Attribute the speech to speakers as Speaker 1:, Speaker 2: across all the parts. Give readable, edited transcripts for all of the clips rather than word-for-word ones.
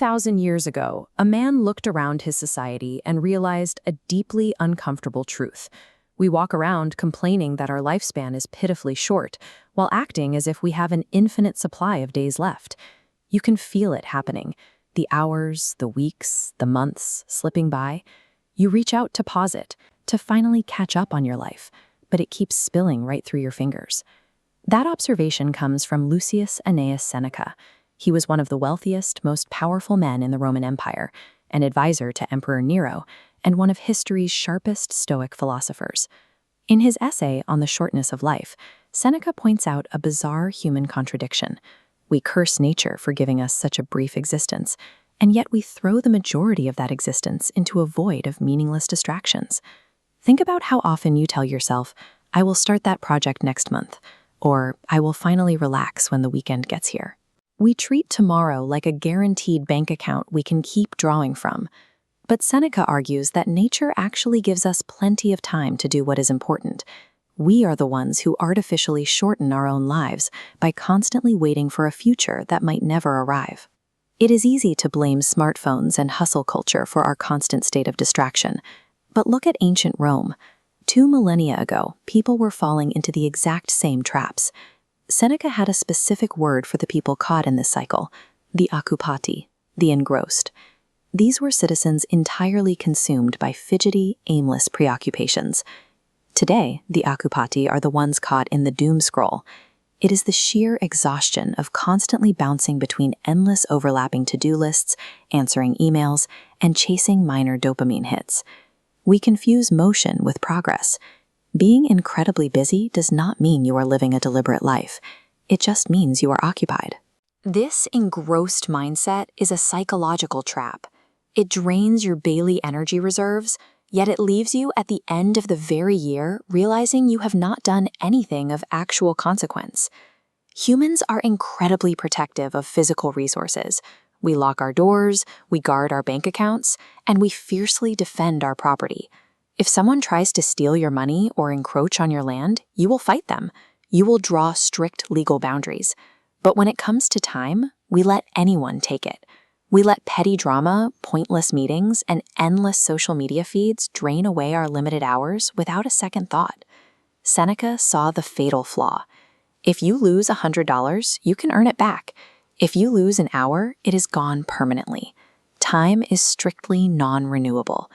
Speaker 1: 2,000 years ago, a man looked around his society and realized a deeply uncomfortable truth. We walk around complaining that our lifespan is pitifully short, while acting as if we have an infinite supply of days left. You can feel it happening. The hours, the weeks, the months slipping by. You reach out to pause it, to finally catch up on your life, but it keeps spilling right through your fingers. That observation comes from Lucius Annaeus Seneca. He was one of the wealthiest, most powerful men in the Roman Empire, an advisor to Emperor Nero, and one of history's sharpest Stoic philosophers. In his essay on the Shortness of Life, Seneca points out a bizarre human contradiction. We curse nature for giving us such a brief existence, and yet we throw the majority of that existence into a void of meaningless distractions. Think about how often you tell yourself, "I will start that project next month," or "I will finally relax when the weekend gets here." We treat tomorrow like a guaranteed bank account we can keep drawing from. But Seneca argues that nature actually gives us plenty of time to do what is important. We are the ones who artificially shorten our own lives by constantly waiting for a future that might never arrive. It is easy to blame smartphones and hustle culture for our constant state of distraction. But look at ancient Rome. 2 millennia ago, people were falling into the exact same traps. Seneca had a specific word for the people caught in this cycle, the occupati, the engrossed. These were citizens entirely consumed by fidgety, aimless preoccupations. Today, the occupati are the ones caught in the doom scroll. It is the sheer exhaustion of constantly bouncing between endless overlapping to-do lists, answering emails, and chasing minor dopamine hits. We confuse motion with progress. Being incredibly busy does not mean you are living a deliberate life. It just means you are occupied. This engrossed mindset is a psychological trap. It drains your daily energy reserves, yet it leaves you at the end of the very year realizing you have not done anything of actual consequence. Humans are incredibly protective of physical resources. We lock our doors, we guard our bank accounts, and we fiercely defend our property. If someone tries to steal your money or encroach on your land, you will fight them. You will draw strict legal boundaries. But when it comes to time, we let anyone take it. We let petty drama, pointless meetings, and endless social media feeds drain away our limited hours without a second thought. Seneca saw the fatal flaw. If you lose $100, you can earn it back. If you lose an hour, it is gone permanently. Time is strictly non-renewable.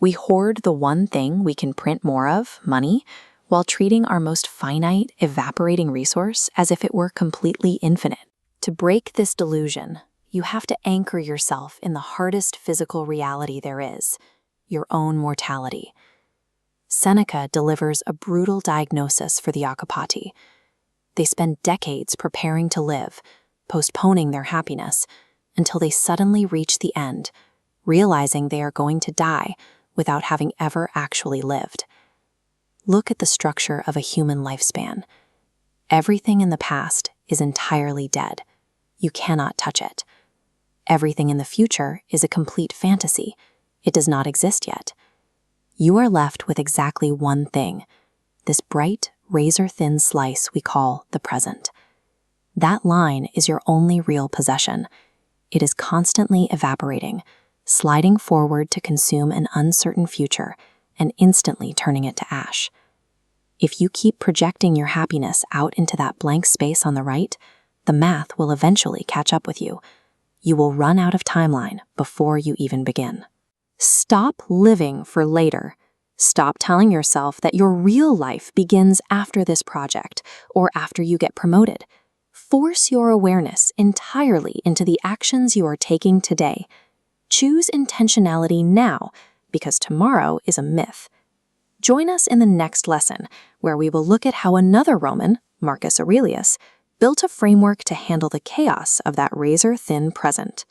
Speaker 1: We hoard the one thing we can print more of, money, while treating our most finite, evaporating resource as if it were completely infinite. To break this delusion, you have to anchor yourself in the hardest physical reality there is, your own mortality. Seneca delivers a brutal diagnosis for the occupati. They spend decades preparing to live, postponing their happiness, until they suddenly reach the end, realizing they are going to die without having ever actually lived. Look at the structure of a human lifespan. Everything in the past is entirely dead. You cannot touch it. Everything in the future is a complete fantasy. It does not exist yet. You are left with exactly one thing, this bright, razor-thin slice we call the present. That line is your only real possession. It is constantly evaporating, sliding forward to consume an uncertain future and instantly turning it to ash. If you keep projecting your happiness out into that blank space on the right, the math will eventually catch up with you. You will run out of timeline before you even begin. Stop living for later. Stop telling yourself that your real life begins after this project or after you get promoted. Force your awareness entirely into the actions you are taking today. Choose intentionality now, because tomorrow is a myth. Join us in the next lesson, where we will look at how another Roman, Marcus Aurelius, built a framework to handle the chaos of that razor-thin present.